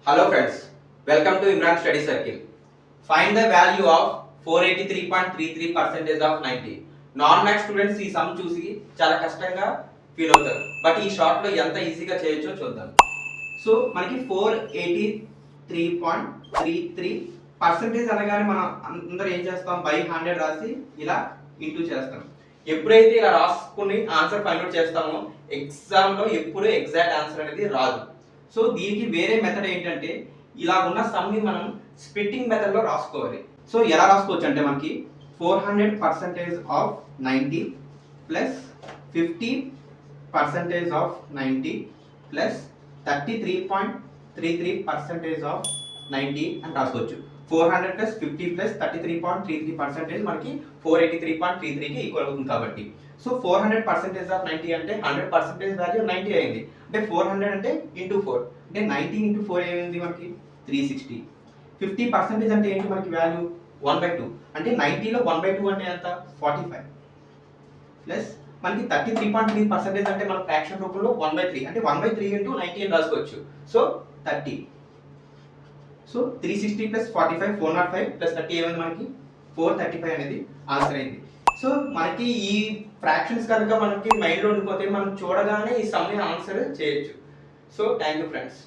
Hello friends, welcome to Imran Study Circle. Find the value of 483.33% of 90. Non maths students ఈ some చూసి చాలా కష్టంగా feel అవుతారు, but ఈ షార్ట్ లో ఎంత ఈజీగా చేయొచ్చో చూద్దాం. సో మనకి 483.33% అనగానే మనం అందరూ ఏం చేస్తాం, బై 100 రాసి ఇలా ఇంటూ చేస్తాం. ఎప్పుడైతే ఇలా రాసుకుని ఆన్సర్ ఫైండ్ అవుట్ చేస్తామో ఎగ్జామ్ లో ఎప్పుడు ఎగ్జాక్ట్ ఆన్సర్ అనేది రాదు. సో దీనికి వేరే మెథడ్ ఏంటంటే, ఇలా ఉన్న సమ్ ని మనం స్ప్లిట్టింగ్ మెథడ్ లో రాసుకోవాలి. సో ఎలా రాసుకోవచ్చు అంటే, మనకి 400% of 90 plus 50% of 90 plus 33.33% of 90 అని రాసుకోవచ్చు. 400 ప్లస్ 50 ప్లస్ 33.33% మనకి 483.33కి ఈక్వల్ అవుతుంది కాబట్టి. సో 400% ఆఫ్ 90 అంటే 100% వాల్యూ 90 అయింది. అంటే 400 అంటే ఇంటూ 4 అంటే 90 ఇంటూ 4 అయింది మనకి 360. 50% అంటే ఏంటి మనకి వాల్యూ 1/2 అంటే 90లో 1/2 అంటే ఎంత 45 ప్లస్ మనకి 33.3% అంటే మన ఫ్రాక్షన్ రూపంలో 1/3 అంటే 1/3 ఇంటూ 90 అని రాసుకోవచ్చు. సో 30. సో 360 ప్లస్ 45 405 ప్లస్ 30 ఏమైంది మనకి 435 అనేది ఆన్సర్ అయింది. సో మనకి ఈ ఫ్రాక్షన్స్ కనుక మనకి మైండ్లో ఉండిపోతే మనం చూడగానే ఈ సమ్ ఆన్సర్ చేయొచ్చు. So thank you friends.